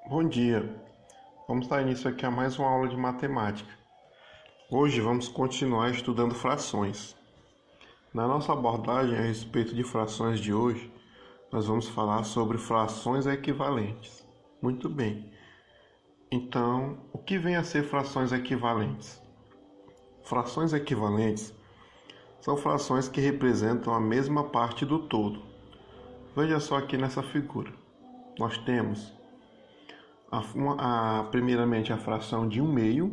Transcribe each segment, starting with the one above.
Bom dia, vamos dar início aqui a mais uma aula de matemática. Hoje vamos continuar estudando frações. Na nossa abordagem a respeito de frações de hoje, nós vamos falar sobre frações equivalentes. Muito bem, então o que vem a ser frações equivalentes? Frações equivalentes são frações que representam a mesma parte do todo. Veja só aqui nessa figura, nós temos primeiramente a fração de 1/2.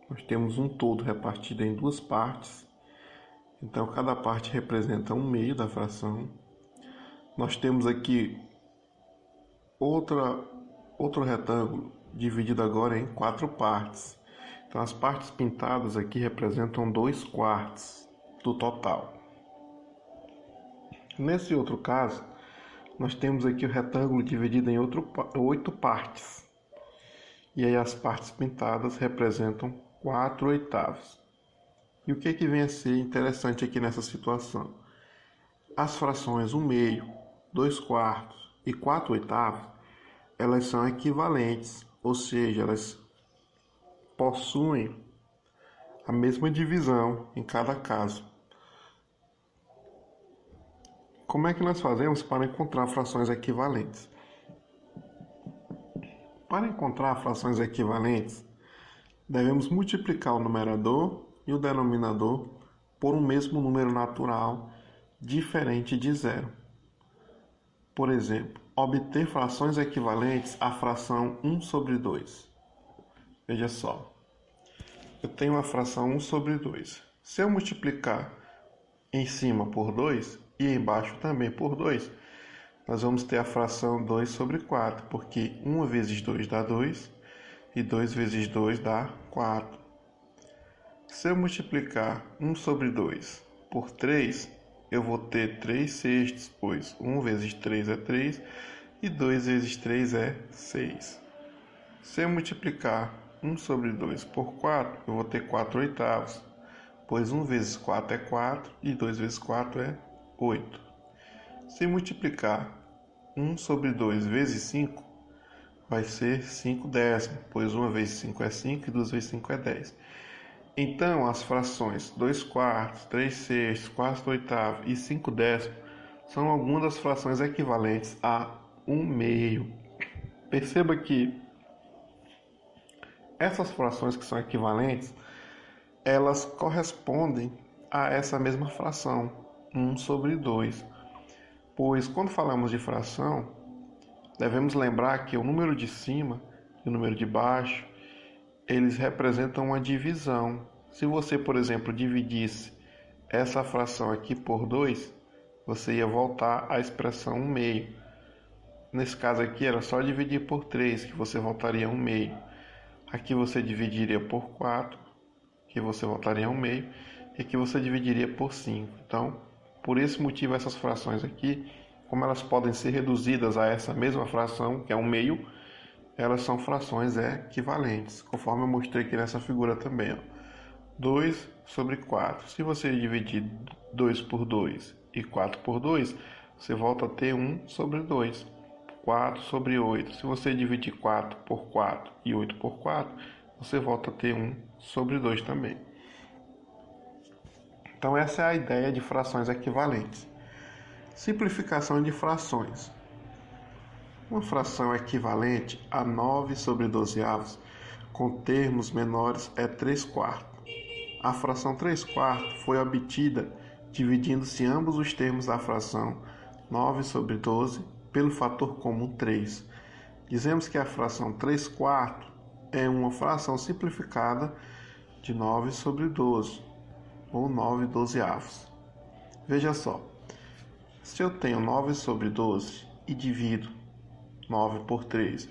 Nós temos um todo repartido em duas partes. Então, cada parte representa 1/2 da fração. Nós temos aqui outro retângulo dividido agora em 4 partes. Então, as partes pintadas aqui representam 2/4 do total. Nesse outro caso, nós temos aqui o retângulo dividido em 8 partes. E aí as partes pintadas representam 4/8. E o que vem a ser interessante aqui nessa situação? As frações 1/2, 2/4 e 4/8, elas são equivalentes, ou seja, elas possuem a mesma divisão em cada caso. Como é que nós fazemos para encontrar frações equivalentes? Para encontrar frações equivalentes, devemos multiplicar o numerador e o denominador por um mesmo número natural diferente de zero. Por exemplo, obter frações equivalentes à fração 1/2. Veja só, eu tenho a fração 1/2. Se eu multiplicar em cima por 2 e embaixo também por 2, nós vamos ter a fração 2/4, porque 1 vezes 2 dá 2 e 2 vezes 2 dá 4. Se eu multiplicar 1/2 por 3, eu vou ter 3/6, pois 1 vezes 3 é 3 e 2 vezes 3 é 6. Se eu multiplicar 1/2 por 4, eu vou ter 4/8, pois 1 vezes 4 é 4 e 2 vezes 4 é 8. Se multiplicar 1/2 vezes 5, vai ser 5/10, pois 1 vezes 5 é 5 e 2 vezes 5 é 10. Então, as frações 2/4, 3/6, 4/8 e 5/10 são algumas das frações equivalentes a 1/2. Perceba que essas frações que são equivalentes, elas correspondem a essa mesma fração, 1/2. Pois, quando falamos de fração, devemos lembrar que o número de cima e o número de baixo, eles representam uma divisão. Se você, por exemplo, dividisse essa fração aqui por 2, você ia voltar à expressão 1/2. Nesse caso aqui, era só dividir por 3, que você voltaria a 1/2. Aqui você dividiria por 4, que você voltaria a 1/2. E aqui você dividiria por 5. Então, por esse motivo, essas frações aqui, como elas podem ser reduzidas a essa mesma fração, que é 1/2, elas são frações equivalentes, conforme eu mostrei aqui nessa figura também. 2/4. Se você dividir 2 por 2 e 4 por 2, você volta a ter 1/2. 4/8. Se você dividir 4 por 4 e 8 por 4, você volta a ter 1/2 também. Então essa é a ideia de frações equivalentes. Simplificação de frações. Uma fração equivalente a 9/12 com termos menores é 3/4. A fração 3/4 foi obtida dividindo-se ambos os termos da fração 9/12 pelo fator comum 3. Dizemos que a fração 3/4 é uma fração simplificada de 9/12, ou 9/12. Veja só, se eu tenho 9/12 e divido 9 por 3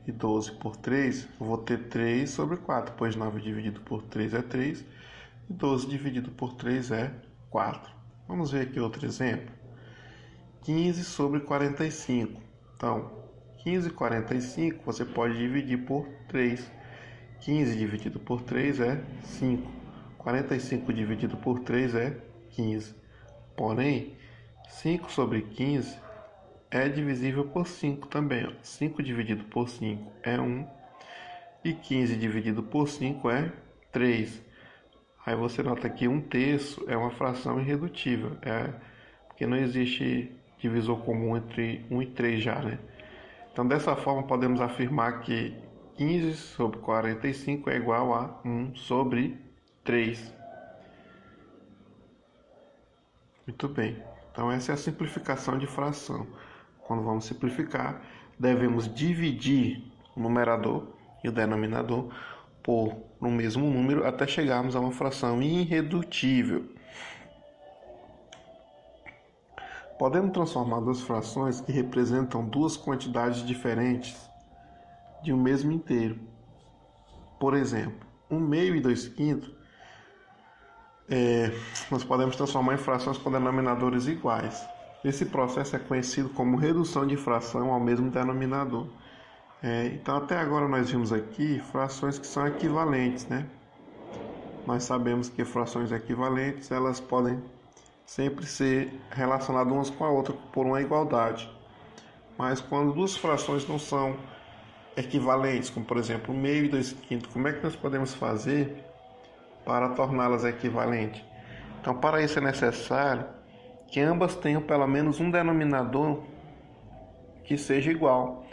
e 12 por 3, eu vou ter 3/4, pois 9 dividido por 3 é 3 e 12 dividido por 3 é 4. Vamos ver aqui outro exemplo. 15/45. Então, 15/45 você pode dividir por 3. 15 dividido por 3 é 5. 45 dividido por 3 é 15. Porém, 5/15 é divisível por 5 também. Ó. 5 dividido por 5 é 1 e 15 dividido por 5 é 3. Aí você nota que 1/3 é uma fração irredutível, porque não existe divisor comum entre 1 e 3 já, né? Então, dessa forma, podemos afirmar que 15 sobre 45 é igual a 1 sobre 3. Muito bem. Então, essa é a simplificação de fração. Quando vamos simplificar, devemos dividir o numerador e o denominador por um mesmo número até chegarmos a uma fração irredutível. Podemos transformar duas frações que representam duas quantidades diferentes de um mesmo inteiro. Por exemplo, 1/2 e 2/5 nós podemos transformar em frações com denominadores iguais. Esse processo é conhecido como redução de fração ao mesmo denominador. Então, até agora nós vimos aqui frações que são equivalentes, né? Nós sabemos que frações equivalentes, elas podem sempre ser relacionadas umas com a outra por uma igualdade. Mas quando duas frações não são equivalentes, como por exemplo 1/2 e 2/5, como é que nós podemos fazer para torná-las equivalentes? Então, para isso é necessário que ambas tenham pelo menos um denominador que seja igual.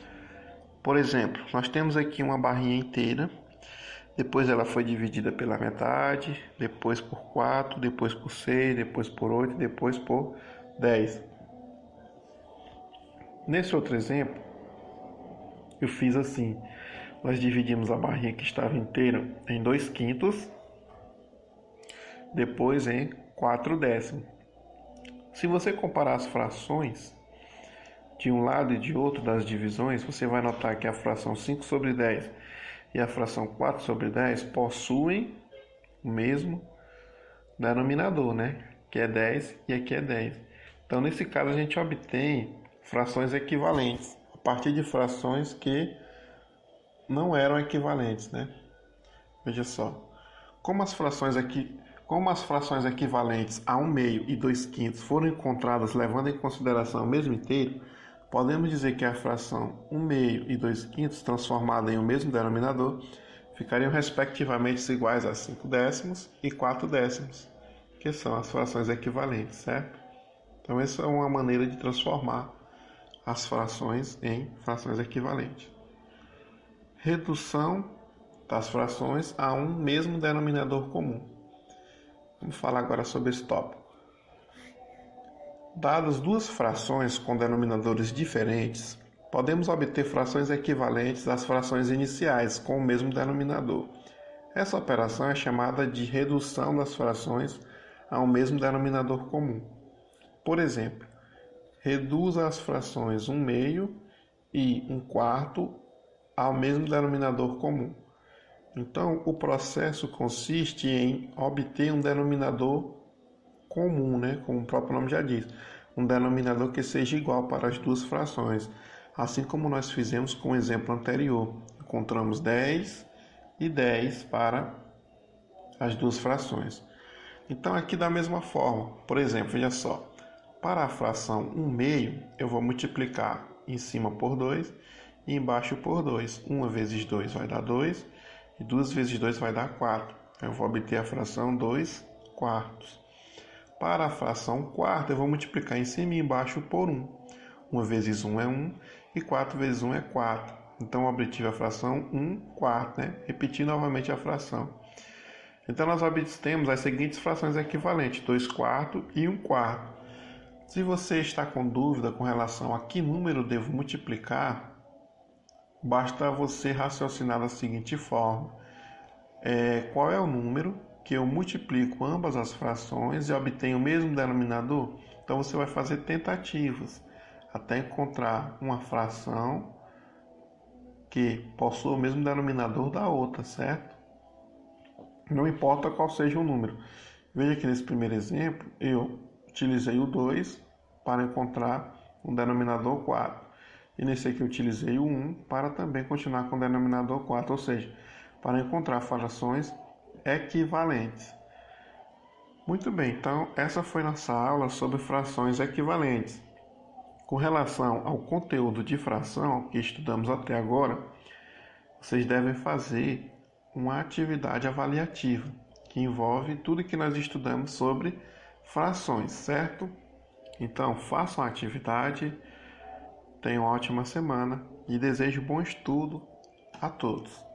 Por exemplo, nós temos aqui uma barrinha inteira, depois ela foi dividida pela metade, depois por 4, depois por 6, depois por 8, depois por 10. Nesse outro exemplo, eu fiz assim. Nós dividimos a barrinha que estava inteira em 2/5, depois em 4/10. Se você comparar as frações de um lado e de outro das divisões, você vai notar que a fração 5 sobre 10 e a fração 4 sobre 10 possuem o mesmo denominador, né? Que é 10 e aqui é 10. Então, nesse caso, a gente obtém frações equivalentes a partir de frações que não eram equivalentes, né? Veja só. Como as frações equivalentes a 1/2 e 2/5 foram encontradas levando em consideração o mesmo inteiro, podemos dizer que a fração 1/2 e 2/5 transformada em um mesmo denominador ficariam respectivamente iguais a 5/10 e 4/10, que são as frações equivalentes, certo? Então, essa é uma maneira de transformar as frações em frações equivalentes. Redução das frações a um mesmo denominador comum. Vamos falar agora sobre esse tópico. Dadas duas frações com denominadores diferentes, podemos obter frações equivalentes às frações iniciais com o mesmo denominador. Essa operação é chamada de redução das frações a um mesmo denominador comum. Por exemplo, reduza as frações 1/2 e 1/4 ao mesmo denominador comum. Então, o processo consiste em obter um denominador comum, né? Como o próprio nome já diz, um denominador que seja igual para as duas frações, assim como nós fizemos com o exemplo anterior. Encontramos 10 e 10 para as duas frações. Então, aqui da mesma forma, por exemplo, veja só, para a fração 1/2, eu vou multiplicar em cima por 2 e embaixo por 2. 1 vezes 2 vai dar 2 e 2 vezes 2 vai dar 4. Eu vou obter a fração 2/4. Para a fração 1/4, eu vou multiplicar em cima e embaixo por 1. 1 vezes 1 é 1 e 4 vezes 1 é 4. Então, eu obtive a fração 1/4, né? Repetir novamente a fração. Então, nós obtemos as seguintes frações equivalentes, 2/4 e 1/4. Se você está com dúvida com relação a que número devo multiplicar, basta você raciocinar da seguinte forma. Qual é o número que eu multiplico ambas as frações e obtenho o mesmo denominador? Então, você vai fazer tentativas até encontrar uma fração que possua o mesmo denominador da outra, certo? Não importa qual seja o número. Veja que nesse primeiro exemplo, eu utilizei o 2 para encontrar um denominador 4. E nesse aqui eu utilizei o 1 para também continuar com o denominador 4, ou seja, para encontrar frações equivalentes. Muito bem, então essa foi nossa aula sobre frações equivalentes. Com relação ao conteúdo de fração que estudamos até agora, vocês devem fazer uma atividade avaliativa, que envolve tudo que nós estudamos sobre frações, certo? Então, façam a atividade, tenham uma ótima semana e desejo bom estudo a todos.